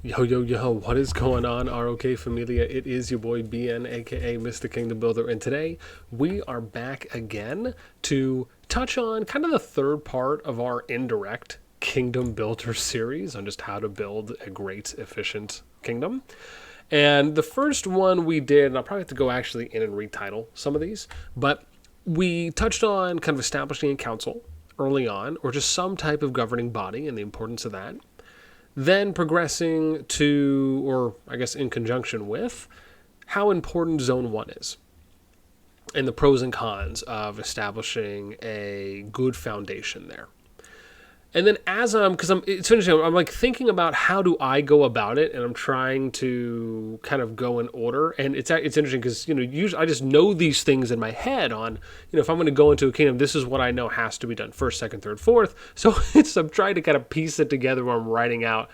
Yo, yo, yo, what is going on, RoK Familia? It is your boy BN, aka Mr. Kingdom Builder, and today we are back again to touch on kind of the third part of our indirect Kingdom Builder series on just how to build a great, efficient kingdom. And the first one we did, and I'll probably have to go actually in and retitle some of these, but we touched on kind of establishing a council early on, or just some type of governing body and the importance of that. Then progressing to, or I guess in conjunction with, how important Zone 1 is and the pros and cons of establishing a good foundation there. And then it's interesting, I'm like thinking about how do I go about it, and I'm trying to kind of go in order. And it's interesting because, usually I just know these things in my head on, if I'm going to go into a kingdom, this is what I know has to be done first, second, third, fourth. So I'm trying to kind of piece it together where I'm writing out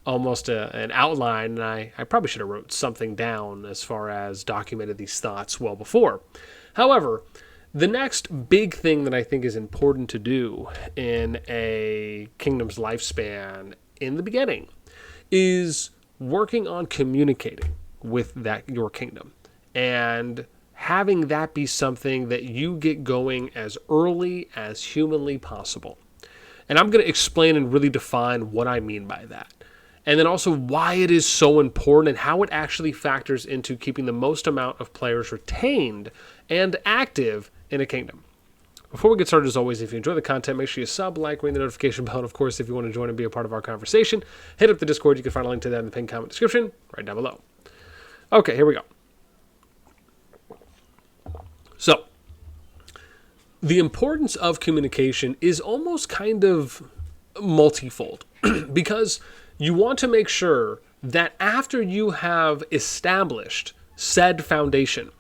almost an outline. And I probably should have wrote something down as far as documented these thoughts well before. However, the next big thing that I think is important to do in a kingdom's lifespan in the beginning is working on communicating with your kingdom and having that be something that you get going as early as humanly possible. And I'm going to explain and really define what I mean by that. And then also why it is so important and how it actually factors into keeping the most amount of players retained and active in a kingdom. Before we get started, as always, if you enjoy the content, make sure you sub, like, ring the notification bell, and of course, if you want to join and be a part of our conversation, hit up the Discord. You can find a link to that in the pinned comment description right down below. Okay, here we go. So, the importance of communication is almost kind of multifold because you want to make sure that after you have established said foundation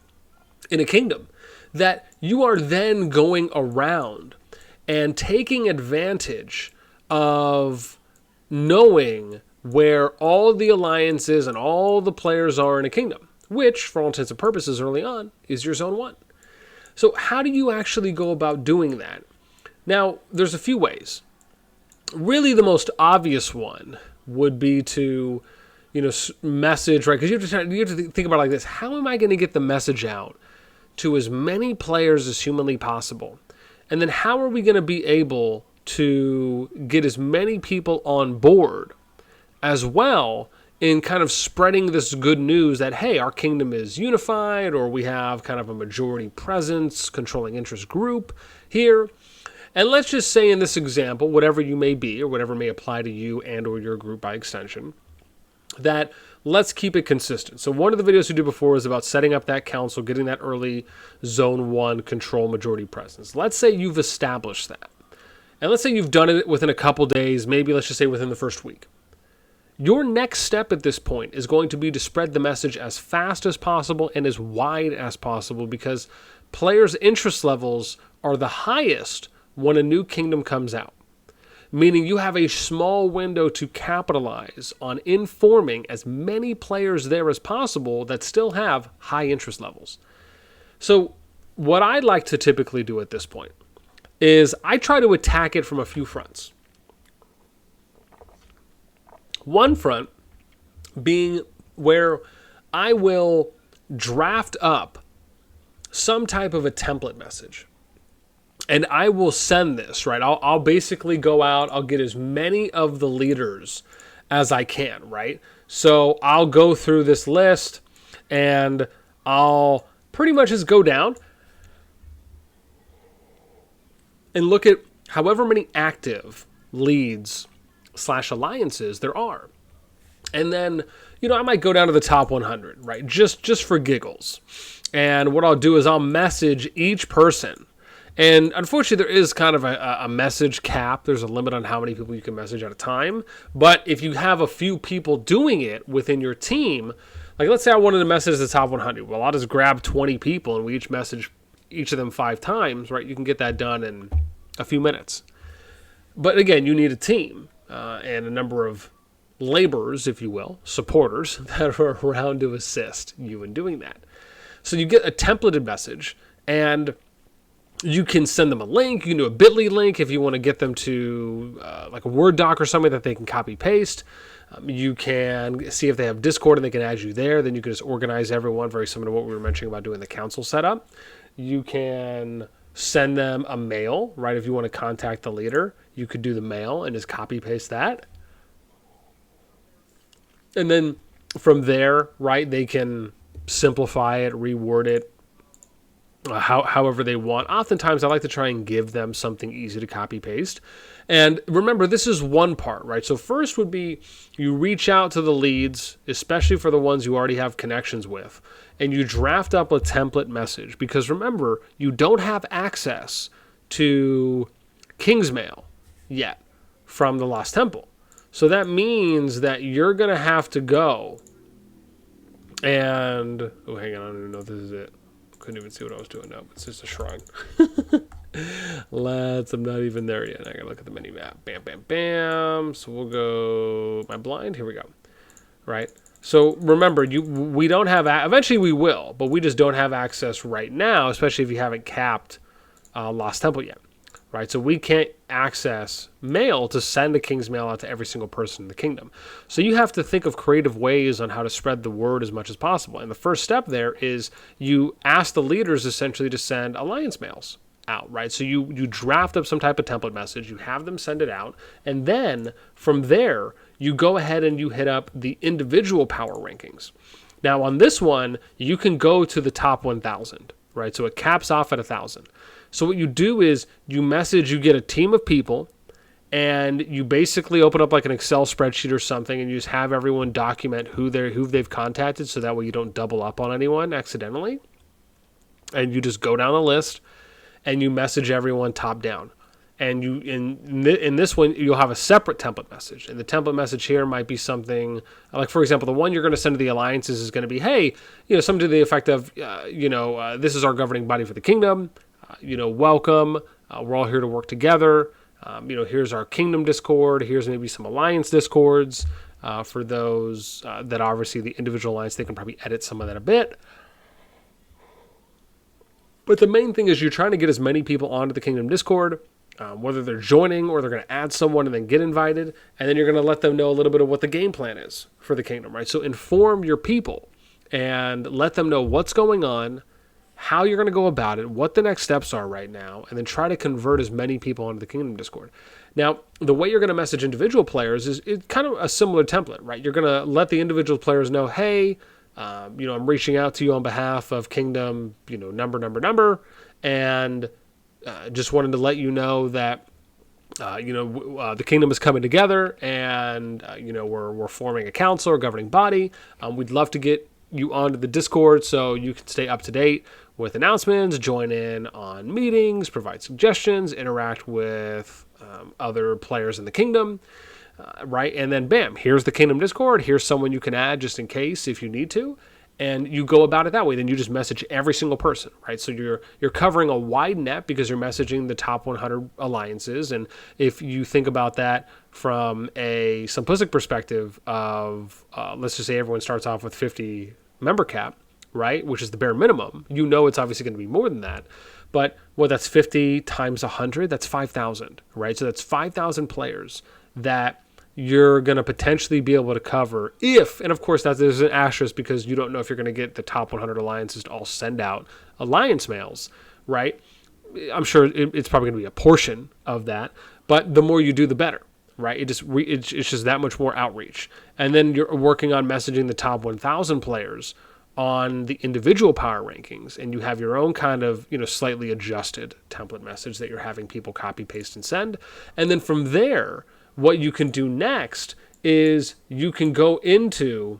in a kingdom, that you are then going around and taking advantage of knowing where all the alliances and all the players are in a kingdom, which, for all intents and purposes early on, is your Zone 1. So how do you actually go about doing that? Now, there's a few ways. Really, the most obvious one would be to, message, right? Because you have to think about it like this. How am I going to get the message out to as many players as humanly possible? And then how are we going to be able to get as many people on board as well in kind of spreading this good news that, hey, our kingdom is unified, or we have kind of a majority presence, controlling interest group here. And let's just say in this example, whatever you may be, or whatever may apply to you and or your group by extension, that let's keep it consistent. So one of the videos we did before was about setting up that council, getting that early Zone 1 control majority presence. Let's say you've established that. And let's say you've done it within a couple days, maybe let's just say within the first week. Your next step at this point is going to be to spread the message as fast as possible and as wide as possible, because players' interest levels are the highest when a new kingdom comes out. Meaning you have a small window to capitalize on informing as many players there as possible that still have high interest levels. So what I like to typically do at this point is I try to attack it from a few fronts. One front being where I will draft up some type of a template message. And I will send this, right? I'll basically go out, I'll get as many of the leaders as I can, right? So I'll go through this list and I'll pretty much just go down and look at however many active leads / alliances there are. And then, I might go down to the top 100, right? Just for giggles. And what I'll do is I'll message each person. And unfortunately, there is kind of a message cap. There's a limit on how many people you can message at a time. But if you have a few people doing it within your team, like let's say I wanted to message the top 100. Well, I'll just grab 20 people and we each message each of them 5 times, right? You can get that done in a few minutes. But again, you need a team and a number of laborers, if you will, supporters that are around to assist you in doing that. So you get a templated message, and you can send them a link. You can do a bit.ly link if you want to get them to like a Word doc or something that they can copy paste. You can see if they have Discord and they can add you there. Then you can just organize everyone, very similar to what we were mentioning about doing the council setup. You can send them a mail, right? If you want to contact the leader, you could do the mail and just copy paste that. And then from there, right, they can simplify it, reword it, however they want. Oftentimes, I like to try and give them something easy to copy paste. And remember, this is one part, right? So first would be you reach out to the leads, especially for the ones you already have connections with, and you draft up a template message. Because remember, you don't have access to Kingsmail yet from the Lost Temple. So that means that you're going to have to go and... Oh, hang on, I don't even know if this is it. Couldn't even see what I was doing now, but it's just a shrine. I'm not even there yet. I gotta look at the mini map. Bam, bam, bam. So we'll go... Am I blind? Here we go. Right? So remember, we don't have... Eventually we will, but we just don't have access right now, especially if you haven't capped Lost Temple yet. Right? So we can't access mail to send a King's Mail out to every single person in the kingdom. So you have to think of creative ways on how to spread the word as much as possible. And the first step there is you ask the leaders essentially to send alliance mails out, right? So you draft up some type of template message, you have them send it out, and then from there, you go ahead and you hit up the individual power rankings. Now on this one, you can go to the top 1,000, right? So it caps off at 1,000. So what you do is you get a team of people, and you basically open up like an Excel spreadsheet or something, and you just have everyone document who they've contacted, so that way you don't double up on anyone accidentally. And you just go down the list, and you message everyone top down. And you in this one, you'll have a separate template message. And the template message here might be something like, for example, the one you're going to send to the alliances is going to be, hey, something to the effect of, this is our governing body for the kingdom. Welcome. We're all here to work together. Here's our kingdom Discord. Here's maybe some alliance Discords for those that obviously the individual alliance, they can probably edit some of that a bit. But the main thing is you're trying to get as many people onto the kingdom Discord, whether they're joining or they're going to add someone and then get invited. And then you're going to let them know a little bit of what the game plan is for the kingdom, right? So inform your people and let them know what's going on, how you're going to go about it, what the next steps are right now, and then try to convert as many people onto the Kingdom Discord. Now, the way you're going to message individual players is it's kind of a similar template, right? You're going to let the individual players know, hey, I'm reaching out to you on behalf of Kingdom, number, and just wanted to let you know that, the kingdom is coming together, and, we're forming a council or governing body. We'd love to get you onto the Discord so you can stay up to date with announcements, join in on meetings, provide suggestions, interact with other players in the kingdom, right? And then bam, here's the kingdom Discord. Here's someone you can add just in case if you need to. And you go about it that way. Then you just message every single person, right? So you're covering a wide net because you're messaging the top 100 alliances. And if you think about that from a simplistic perspective of, let's just say everyone starts off with 50 member cap, right? Which is the bare minimum. It's obviously going to be more than that. But that's 50 times 100, that's 5,000, right? So that's 5,000 players that you're going to potentially be able to cover if, and of course there's an asterisk because you don't know if you're going to get the top 100 alliances to all send out alliance mails, right? I'm sure it's probably going to be a portion of that, but the more you do, the better, right? It's just that much more outreach. And then you're working on messaging the top 1,000 players on the individual power rankings, and you have your own kind of, slightly adjusted template message that you're having people copy, paste, and send. And then from there, what you can do next is you can go into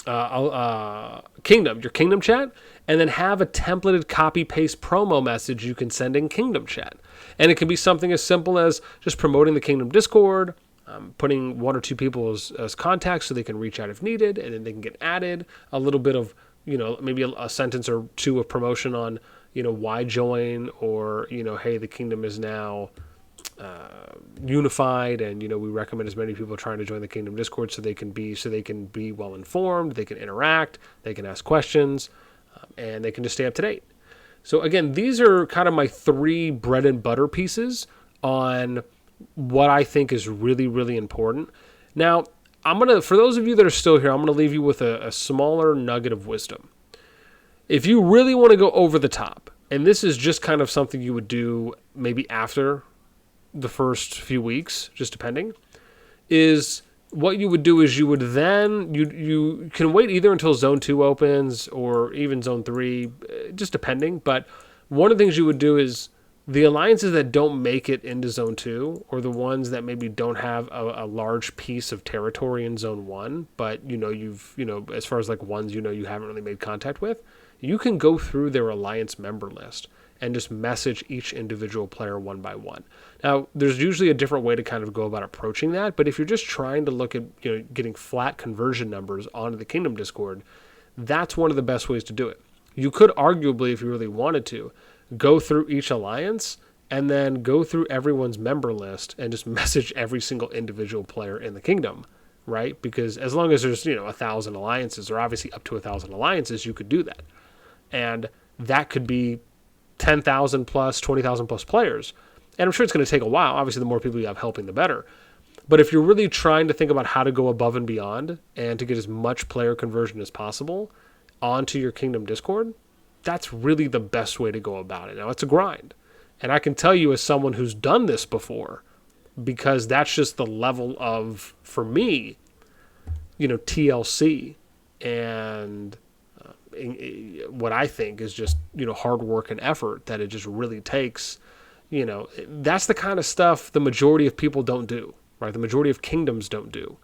your kingdom chat, and then have a templated copy paste promo message you can send in kingdom chat. And it can be something as simple as just promoting the kingdom Discord, putting one or two people as contacts so they can reach out if needed, and then they can get added. A little bit of, maybe a sentence or two of promotion on, why join, or, hey, the kingdom is now unified, and we recommend as many people trying to join the kingdom Discord so they can be well informed, they can interact, they can ask questions, and they can just stay up to date. So again, these are kind of my 3 bread and butter pieces on what I think is really, really important. Now, for those of you that are still here, I'm gonna leave you with a smaller nugget of wisdom. If you really want to go over the top, and this is just kind of something you would do maybe after the first few weeks, just depending, is what you would do is you would then, you can wait either until Zone 2 opens or even Zone 3, just depending. But one of the things you would do is the alliances that don't make it into Zone 2, or the ones that maybe don't have a large piece of territory in Zone 1, but as far as like ones you haven't really made contact with, you can go through their alliance member list and just message each individual player one by one. Now, there's usually a different way to kind of go about approaching that, but if you're just trying to look at getting flat conversion numbers onto the Kingdom Discord, that's one of the best ways to do it. You could arguably, if you really wanted to, go through each alliance and then go through everyone's member list and just message every single individual player in the kingdom, right? Because as long as there's 1,000 alliances, or obviously up to 1,000 alliances, you could do that. And that could be 10,000 plus, 20,000 plus players. And I'm sure it's going to take a while. Obviously, the more people you have helping, the better. But if you're really trying to think about how to go above and beyond and to get as much player conversion as possible onto your Kingdom Discord, that's really the best way to go about it. Now, it's a grind. And I can tell you as someone who's done this before, because that's just the level of, for me, TLC and what I think is just hard work and effort that it just really takes. That's the kind of stuff the majority of people don't do, right? The majority of kingdoms don't do.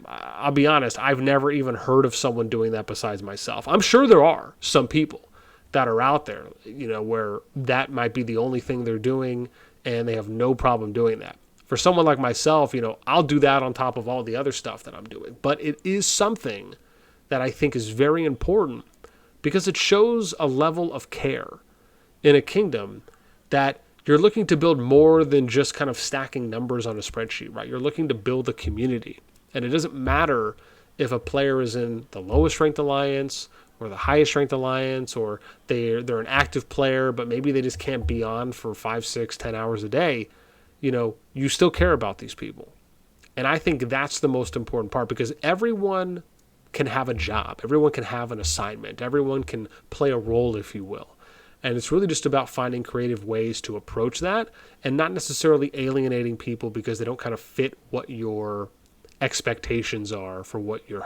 I'll be honest, I've never even heard of someone doing that besides myself. I'm sure there are some people that are out there, where that might be the only thing they're doing and they have no problem doing that. For someone like myself, I'll do that on top of all the other stuff that I'm doing. But it is something that I think is very important because it shows a level of care in a kingdom that you're looking to build more than just kind of stacking numbers on a spreadsheet, right? You're looking to build a community. And it doesn't matter if a player is in the lowest ranked alliance or the highest ranked alliance, or they're an active player, but maybe they just can't be on for 5, 6, 10 hours a day. You still care about these people. And I think that's the most important part, because everyone can have a job. Everyone can have an assignment. Everyone can play a role, if you will. And it's really just about finding creative ways to approach that and not necessarily alienating people because they don't kind of fit what your expectations are for what your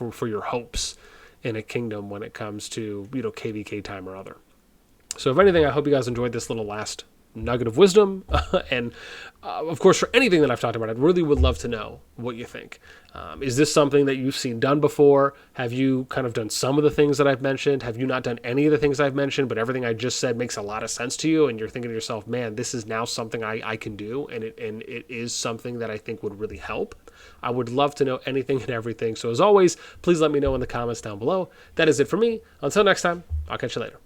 for your hopes in a kingdom when it comes to KVK time or other. So if anything, I hope you guys enjoyed this little last nugget of wisdom. And of course, for anything that I've talked about, I really would love to know what you think. Is this something that you've seen done before? Have you kind of done some of the things that I've mentioned? Have you not done any of the things I've mentioned, but everything I just said makes a lot of sense to you, and you're thinking to yourself, man, this is now something I can do, and it is something that I think would really help? I would love to know anything and everything. So as always, please let me know in the comments down below. That is it for me. Until next time, I'll catch you later.